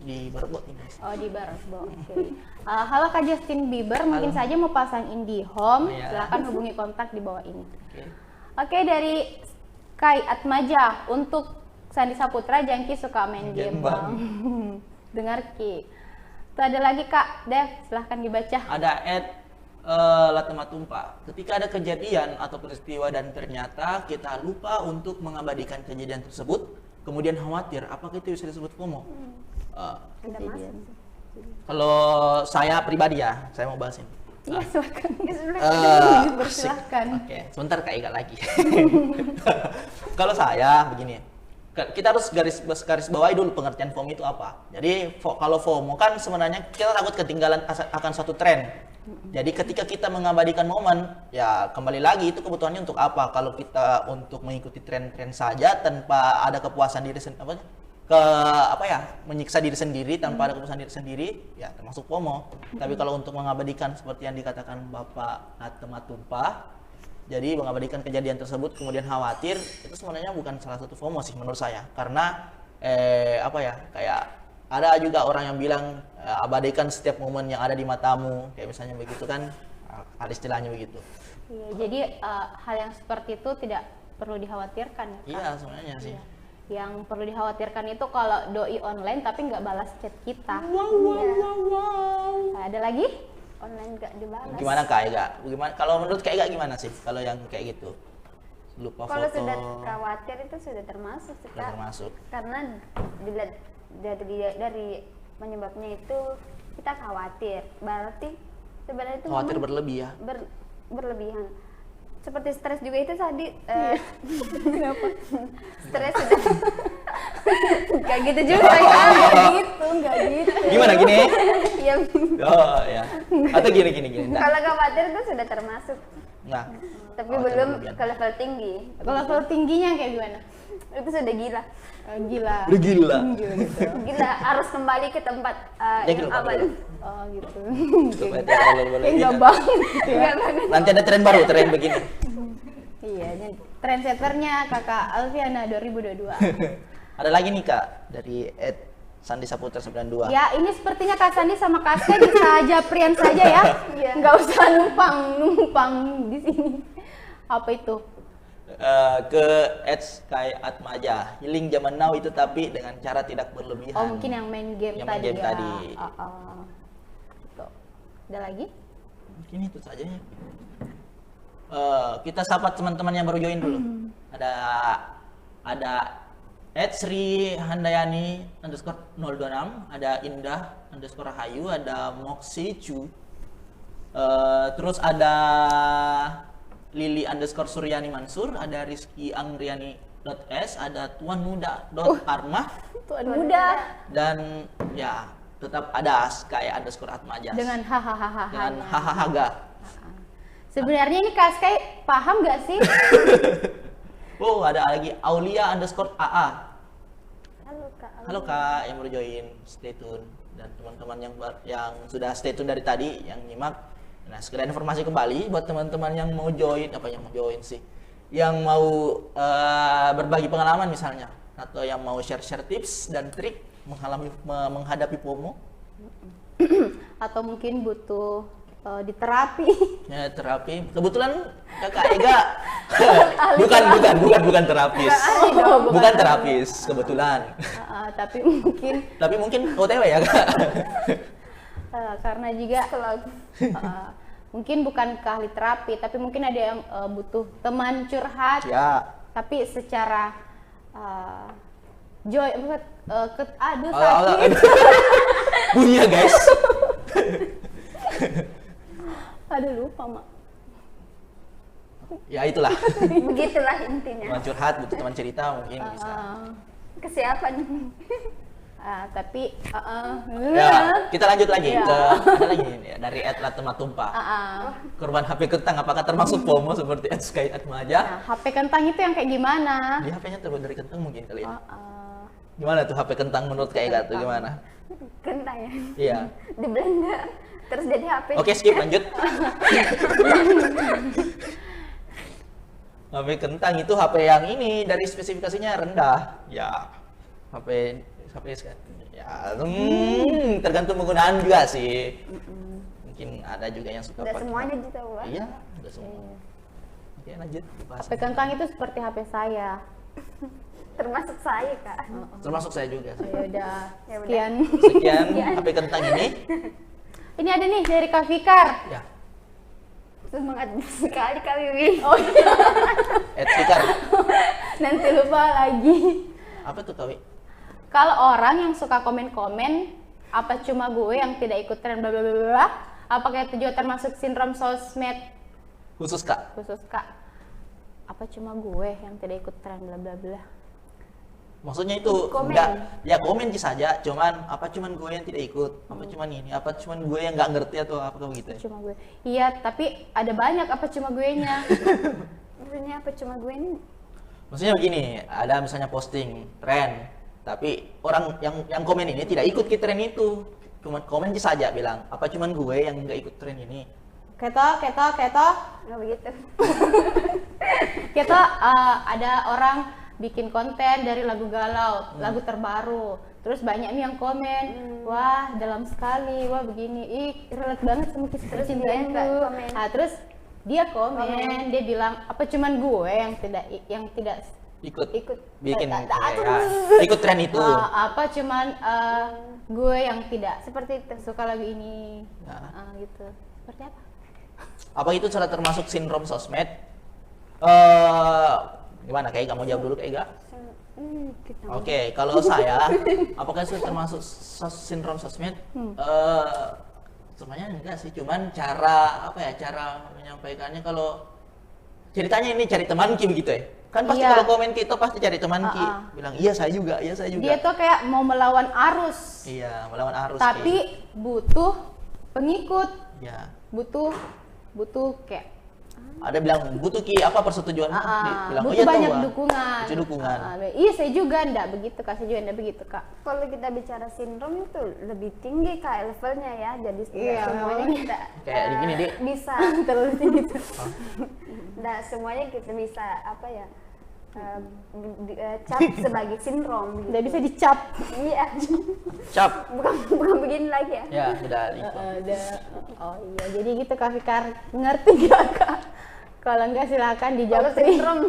di Barbot ini. Oh, di Barbot. Oke. Halo Kak Justin Bieber, mungkin saja mau pasang IndiHome, silakan hubungi kontak di bawah ini. Oke, dari Kai Atmaja, untuk Sandi Saputra, Jangki suka main game bang. Dengar Ki. Tuh ada lagi Kak Dev, silahkan dibaca. Ada Latematumpa. Ketika ada kejadian atau peristiwa dan ternyata kita lupa untuk mengabadikan kejadian tersebut, kemudian khawatir, apakah itu bisa disebut FOMO? Kalau saya pribadi ya, saya mau bahas ini. Iya, silakan. Silakan. Oke, sebentar Kak Ika lagi. Kalau saya begini, kita harus garis bawahi dulu pengertian FOMO itu apa. Jadi kalau FOMO kan sebenarnya kita takut ketinggalan akan suatu tren. Jadi ketika kita mengabadikan momen, ya kembali lagi itu kebutuhannya untuk apa? Kalau kita untuk mengikuti tren-tren saja tanpa ada kepuasan diri sendiri, menyiksa diri sendiri tanpa ada kepuasan diri sendiri, ya termasuk FOMO. Tapi kalau untuk mengabadikan seperti yang dikatakan Bapak Latematumpa, jadi mengabadikan kejadian tersebut kemudian khawatir, itu sebenarnya bukan salah satu FOMO sih menurut saya. Karena kayak ada juga orang yang bilang abadikan setiap momen yang ada di matamu, kayak misalnya begitu kan, ada istilahnya begitu. Iya, jadi hal yang seperti itu tidak perlu dikhawatirkan ya Kak? Iya sebenarnya sih. Yang perlu dikhawatirkan itu kalau doi online tapi nggak balas chat kita. Ada lagi? Online nggak dibalas. Gimana Kak Ega? Kalau menurut Kak Ega gimana sih kalau yang kayak gitu? Lupa kalau foto. Sudah khawatir itu sudah termasuk sih Kak. Karena dilihat dari penyebabnya itu kita khawatir. Berarti sebenarnya itu khawatir berlebih ya. Berlebihan. Seperti stres juga itu tadi. Kenapa? Stres sudah. Gak gitu juga ya. Enggak gitu. Gimana gini? Iya. Oh ya. Atau gini. Kalau khawatir itu sudah termasuk. Nah. Tapi belum ke level tinggi. Kalau level tingginya kayak gimana? Itu sudah gila. Gila. Udah gila. Gila harus kembali ke tempat yang aman. Oh gitu. Kayak enggak banget gitu ya. Nanti ada tren baru, tren begini. Iya, trendsetternya Kakak Alfiana 2022. Ada lagi nih Kak dari Sandi Saputra 92. Ya, ini sepertinya Kak Sandi sama Kak Ska bisa japrian saja ya. Nggak usah numpang di sini. Apa itu? Ke Kai Atmaja, healing zaman now itu tapi dengan cara tidak berlebihan. Oh, mungkin yang main game tadi ya. Gitu. Ada lagi? Mungkin itu saja ya. Kita sapa teman-teman yang baru join dulu. Ada Sri Handayani _026, ada Indah _Rahayu, ada Moxie Chu, terus ada Lili _Suryani Mansur, ada Rizky Angriani.s, ada Tuan Muda _Armah, Tuan Muda, dan ya tetap ada Sky _Atmaja dengan hahaha. Dengan hahaha. Sebenarnya ini Kak Sky paham nggak sih? Oh, ada lagi Aulia _AA. Halo Kak yang baru join, stay tune, dan teman-teman yang sudah stay tune dari tadi yang nyimak. Nah, sekedar informasi kembali buat teman-teman yang mau join, yang mau berbagi pengalaman misalnya, atau yang mau share tips dan trik menghadapi FOMO, atau mungkin butuh di terapi. Ya, terapi. Kebetulan Kakak Ega bukan terapis. Bukan terapis kebetulan. Tapi mungkin OTW ya, Kak. Karena juga mungkin bukan ke ahli terapi, tapi mungkin ada yang butuh teman curhat. Ya. Tapi secara sakit. Bunyi ya, guys. Aduh, lupa, Mak. Ya itulah. Begitulah intinya. Teman curhat, butuh teman cerita mungkin bisa. Kesiapan. Ya, kita lanjut lagi ke ada lagi ya, dari @latematumpa. Korban HP kentang apakah termasuk FOMO seperti @sky@maja? Nah, HP kentang itu yang kayak gimana? Di HP-nya terbuat dari kentang mungkin kali ya. Gimana tuh HP kentang menurut Kak Ega tuh gimana? Kentang ya? Iya. Di blender terus jadi HP. Oke, skip lanjut. HP kentang itu HP yang ini dari spesifikasinya rendah. Ya. HP ya tergantung penggunaan juga sih. Mungkin ada juga yang suka pakai. Semuanya gitu, Pak. Iya, enggak semua. Oke, lanjut. HP kentang itu seperti HP saya. Termasuk saya, Kak. Termasuk saya juga. Ya udah. Sekian HP kentang ini. Ini ada nih dari Kak Fikar. Ya. Semangat sekali Kak Wiwi. Oh iya. Fikar. Nanti lupa lagi. Apa tuh Kak Wi? Kalau orang yang suka komen-komen, apa cuma gue yang tidak ikut tren bla bla bla bla? Apakah itu juga termasuk sindrom sosmed? Khusus Kak. Apa cuma gue yang tidak ikut tren bla bla bla? Maksudnya itu enggak, ya komen saja, cuman apa cuman gue yang tidak ikut, apa cuman ini, apa cuman gue yang nggak ngerti atau apa begitu ya? Cuma gue. Iya, tapi ada banyak apa cuma gue-nya. Maksudnya apa cuma gue ini? Maksudnya begini, ada misalnya posting tren, tapi orang yang komen ini tidak ikut ke tren itu. Cuma komen saja bilang, apa cuman gue yang nggak ikut tren ini. Keto. Nggak begitu. Keto, ada orang bikin konten dari lagu galau, lagu terbaru. Terus banyak nih yang komen, wah dalam sekali, wah begini, relate banget sama kisah percintaan itu. Nah, terus dia komen, dia bilang apa cuman gue yang tidak ikut bikin ikut tren itu. Apa cuman gue yang tidak seperti itu suka lagu ini, gitu. Seperti apa? Apa itu sudah termasuk sindrom sosmed? Gimana? Kayak gak mau jawab dulu Kak Ega? Oke, kalau saya, apakah itu termasuk sindrom sosmed? Sebenarnya enggak sih, cuman cara menyampaikannya kalau ceritanya ini cari teman Ki begitu ya? Kan pasti kalau komen kita pasti cari teman Ki, bilang iya saya juga. Dia tuh kayak mau melawan arus. Iya, melawan arus. Tapi butuh pengikut. Ya. Butuh kayak ada bilang butuh Ki apa persetujuan bilang butuh banyak dukungan. Butuh dukungan. Iya saya juga enggak begitu Kak, Kalau kita bicara sindrom itu lebih tinggi Kak levelnya ya, jadi semuanya kita kayak gini deh bisa terlalu tinggi tuh. Nah semuanya kita bisa apa ya cap sebagai sindrom. Nggak bisa dicap. Iya. Cap. Bukan begini lagi ya. Ya sudah itu. Oh iya, jadi gitu Kak Fikar, ngerti gak Kak? Kalau enggak silakan dijawab. Sindrom.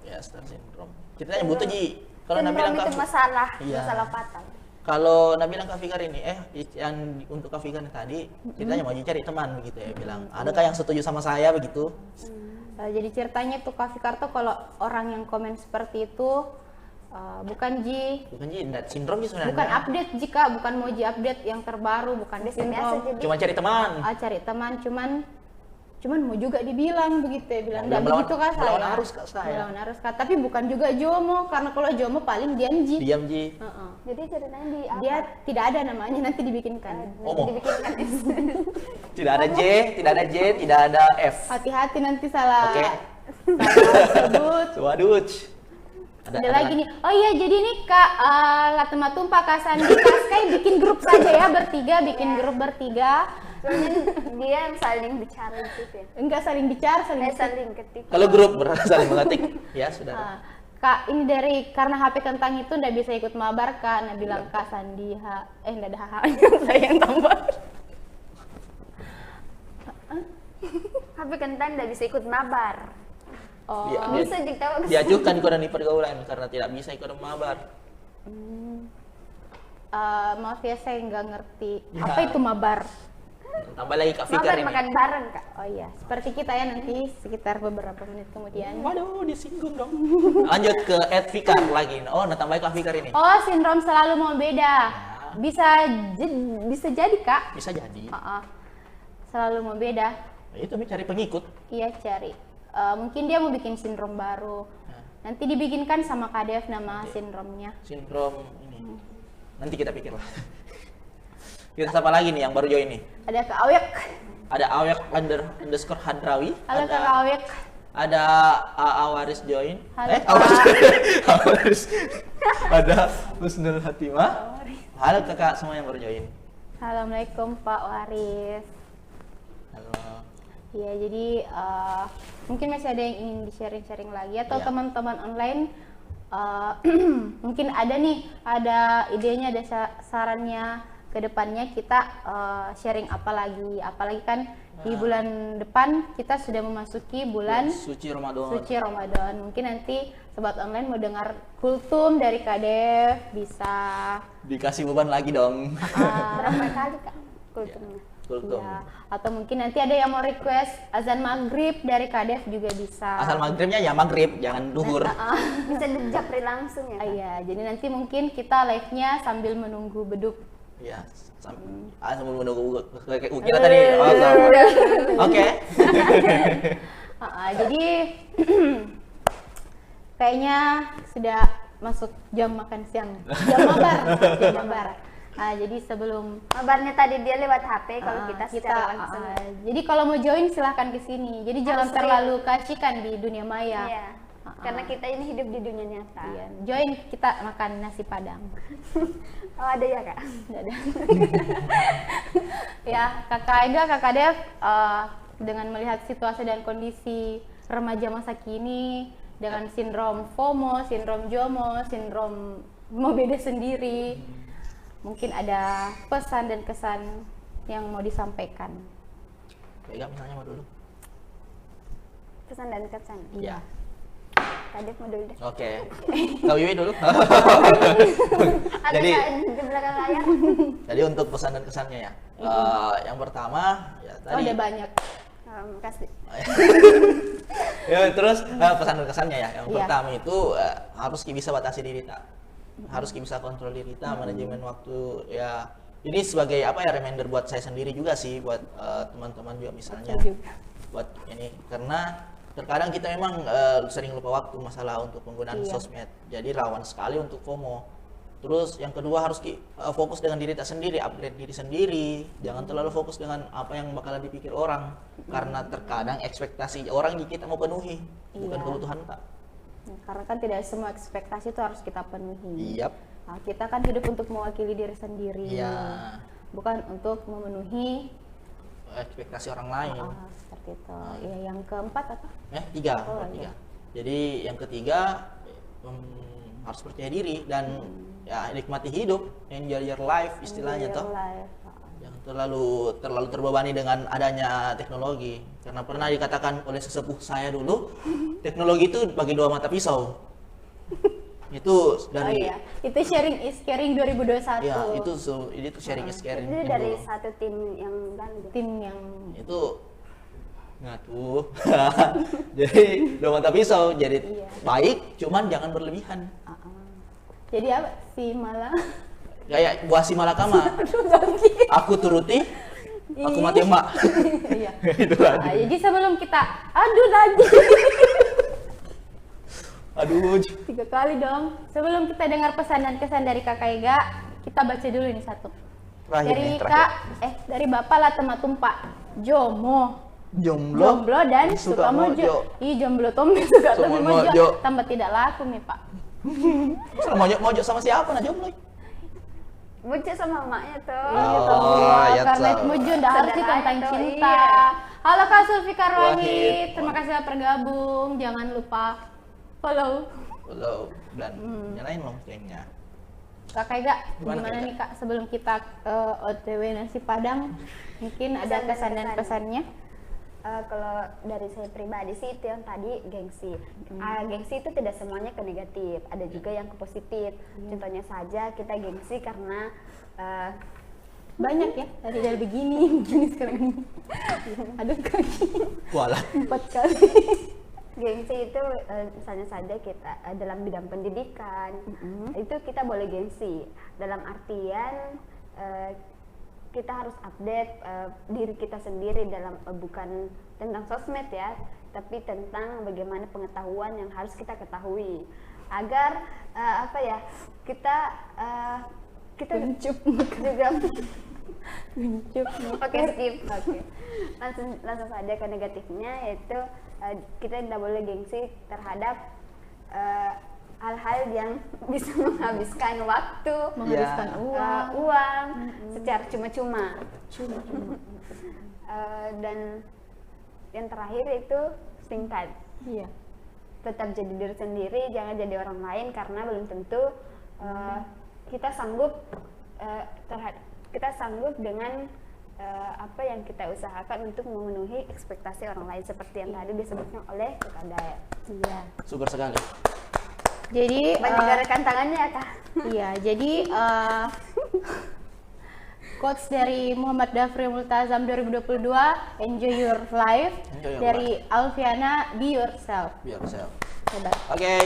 Ya, sindrom. Kita yang butuh Ji. Kalau Nabila itu masalah fatal. Kalau Nabila Kak Fikar ini yang untuk Kak Fikar tadi ceritanya mau cari teman begitu ya, bilang adakah yang setuju sama saya begitu? Jadi ceritanya tuh Kak Fikar tuh kalau orang yang komen seperti itu bukan enggak sindrom sih sebenarnya. Bukan update Kak, bukan mau update yang terbaru, bukan sindrom. Cuma cari teman. Cari teman, cuman mau juga dibilang begitu ya, bilang enggak begitu Kak saya. Melawan arus Kak saya. Melawan arus Kak, tapi bukan juga jomo, karena kalau jomo paling diam Ji. Jadi ceritanya di apa? Dia tidak ada namanya, nanti dibikinkan. Tidak ada J, tidak ada F. Hati-hati nanti salah. Oke. Sebut. Waduh. Ada lagi nih. Oh iya, jadi nih Kak Latematumpa, Kak Sandi, Kak Sky bikin grup saja ya bikin grup bertiga. Soalnya dia yang saling bicara gitu ya. Enggak saling bicara, saling ketik. Kalau grup saling mengetik, ya sudah. Kak, ini karena HP kentang itu nggak bisa ikut mabar Kak. Nah bilang Kak Sandi enggak ada saya yang tambah. HP kentang tidak bisa ikut mabar. Oh, Bisa juga Diajukan kodan di pergaulan karena tidak bisa ikut mabar. maaf ya saya nggak ngerti Ya. apa itu mabar. Tambah lagi Kak Fikar mabar ini. makan bareng Kak. Oh iya, seperti kita ya nanti sekitar beberapa menit kemudian. Waduh, disinggung dong. Lanjut ke Fikar lagi. Oh, tambah Kak Fikar ini. Oh, sindrom selalu mau beda. Bisa jadi Kak. Bisa jadi. Selalu mau beda. Itu cari pengikut. Iya cari. Mungkin dia mau bikin sindrom baru. Nanti dibikinkan sama Kadef nama sindromnya. Sindrom ini. Nanti kita pikir lah. Kita siapa lagi nih yang baru join nih? Ada Kak Awek. Ada Awek _ Hadrawi. Halo Kak Awek. Ada Awaris join. Halo, Awaris. Ada Husnul Hatimah. Halo kakak semua yang baru join. Assalamualaikum Pak Waris. Halo. Ya jadi mungkin masih ada yang ingin di-sharing lagi atau Ya. teman-teman online mungkin ada idenya, ada sarannya ke depannya kita sharing apalagi kan di bulan depan kita sudah memasuki bulan Suci Ramadan. suci Ramadan. Mungkin nanti sobat online mau dengar kultum dari Kadef bisa Dikasih beban lagi dong. Berapa kali Kak kultumnya? Kultum. ya. Atau mungkin nanti ada yang mau request azan maghrib dari Kadef juga bisa. Asal maghribnya ya maghrib, jangan duhur. Bisa dijapri langsung ya Kak? Iya, jadi nanti mungkin kita live-nya sambil menunggu beduk. Ya, sambil menunggu kita tadi. Oke. Jadi kayaknya sudah masuk jam makan siang, jam mabar. Jadi sebelum Mabarnya tadi dia lewat HP, kalau kita secara langsung. jadi kalau mau join silahkan ke sini. Jadi jangan Harus terlalu kasihkan di dunia maya. Iya. Karena kita ini hidup di dunia nyata. Iya, join kita makan nasi padang. Oh ada ya Kak? Nggak ada. Ya, Kakak Ega, Kakak Dev, dengan melihat situasi dan kondisi remaja masa kini dengan sindrom FOMO, sindrom JOMO, sindrom mau beda sendiri, mungkin ada pesan dan kesan yang mau disampaikan. Pegang misalnya mau dulu. Pesan dan kesan. Iya. Kadif mau dulu deh. Oke. Kak Wiwi dulu. Ada Jadi- Kak di belakang layar. Jadi untuk pesan dan kesannya ya. Yang pertama ya Oh, tadi. ada banyak. Kasih. Ya, terus pesan dan kesannya ya. Yang Iya. pertama itu harus bisa batasi diri tak. Harus bisa kontrol diri tak, manajemen waktu ya. Ini sebagai apa ya reminder buat saya sendiri juga sih, buat teman-teman juga misalnya. Betul juga. Buat ini karena terkadang kita memang sering lupa waktu masalah untuk penggunaan Iya. sosmed. Jadi rawan sekali untuk FOMO. Terus yang kedua harus fokus dengan diri tak sendiri, upgrade diri sendiri. Jangan terlalu fokus dengan apa yang bakalan dipikir orang. Karena terkadang ekspektasi orang yang kita mau penuhi, bukan Iya. kebutuhan tak. Nah, karena kan tidak semua ekspektasi itu harus kita penuhi. Yap. Nah, kita kan hidup untuk mewakili diri sendiri, Iya. bukan untuk memenuhi Ekspektasi orang lain. seperti itu. Ya, yang keempat apa? Tiga. Oh, Tiga. iya. Jadi yang ketiga harus percaya diri dan ya nikmati hidup, enjoy your life istilahnya Enjoy toh. your life. Jangan terlalu terbebani dengan adanya teknologi. Karena pernah dikatakan oleh sesepuh saya dulu, teknologi itu bagi dua mata pisau. Itu dari Oh iya, itu sharing is caring 2021. ya itu sharing is caring. Itu dari satu tim yang lalu. Tim yang Itu ngatuh. Jadi dua mata pisau. Jadi Iya. baik, cuman jangan berlebihan. jadi apa sih malah Kayak buah si malakama. Aku turuti, aku mati emak. iya. Itu lah. Nah, jadi sebelum kita aduh lagi Aduh. 3 kali dong. Sebelum kita dengar pesan dan kesan dari Kakak Ega, kita baca dulu ini satu. Terakhir Dari nih, Kak, dari Bapak Latema Tumpak, Jomo, Jomblo dan suka mojo. Ih, jomblo Tommy suka Suka Tommy mojo. mojo. Tambah tidak laku nih Pak. Sama mojo sama siapa nah jomblo? Bucin sama emaknya tuh. Iya, Oh, toh. ya, Karena toh. itu mojo ndak harus Sederhana tentang itu, cinta. iya. Halo Kak Sulfikar Wahid. Wahid, terima kasih telah bergabung. Jangan lupa follow. Lo dan nyalain loncengnya. Kakak Ega, Gimana, gimana Kak? nih Kak sebelum kita OTW nasi Padang, mungkin ada Pesan dan kesan dan kesan. pesannya? Kalau dari saya pribadi sih itu yang tadi gengsi. Gengsi itu tidak semuanya ke negatif, ada juga yang ke positif. Contohnya saja kita gengsi karena banyak ya, dari begini sekarang ini. Aduh kaki. Walah. 4 kali. Gengsi itu misalnya saja kita dalam bidang pendidikan, itu kita boleh gengsi. Dalam artian kita harus update diri kita sendiri dalam bukan tentang sosmed ya, tapi tentang bagaimana pengetahuan yang harus kita ketahui agar kita juga Oke, skip. Langsung saja ke negatifnya, yaitu kita tidak boleh gengsi terhadap hal-hal yang bisa menghabiskan waktu, menghabiskan uang secara cuma-cuma. Dan yang terakhir itu singkat. Iya. Tetap jadi diri sendiri, jangan jadi orang lain, karena belum tentu kita sanggup dengan apa yang kita usahakan untuk memenuhi ekspektasi orang lain, seperti yang tadi disebutkan oleh Kak Daya. Iya. Super sekali. Jadi banyak gerakan tangannya ya Kak. Iya, jadi quotes dari Muhammad Dhafri Multazam 2022, enjoy your life, dari Alfiana, be yourself. Be yourself. Hebat. Oke.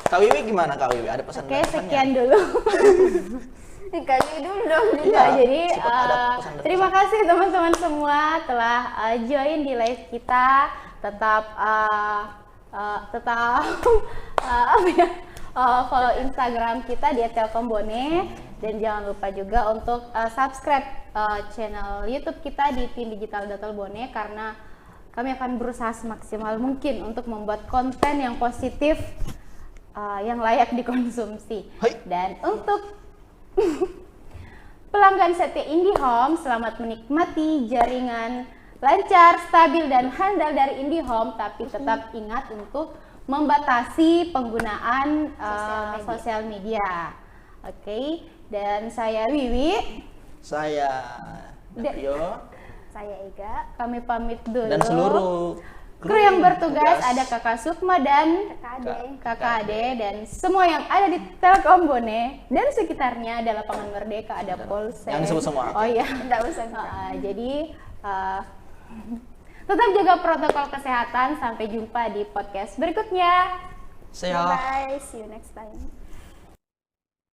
Kak Wiwi gimana Kak Wiwi? Ada pesan? Oke, sekian dulu. Dikasih dulu dong. Iya, jadi terima kasih teman-teman semua telah join di live kita. Tetap follow Instagram kita di @telkombone, dan jangan lupa juga untuk subscribe channel YouTube kita di Tim Digital Telkombone, karena kami akan berusaha semaksimal mungkin untuk membuat konten yang positif yang layak dikonsumsi. Hai. Dan untuk pelanggan setia IndiHome, selamat menikmati jaringan lancar, stabil, dan handal dari IndiHome, tapi tetap ingat untuk membatasi penggunaan sosial media. Oke, dan saya Wiwi, saya Rio, saya Ega, kami pamit dulu. dan seluruh kru yang bertugas, ada Kakak Sukma dan Kakak Ade, dan semua yang ada di Telkombone dan sekitarnya, ada Lapangan Merdeka, ada Polsek. Yang disebut semua. Oh iya. Tidak usah. Jadi tetap jaga protokol kesehatan. Sampai jumpa di podcast berikutnya. See ya. Bye, see you next time.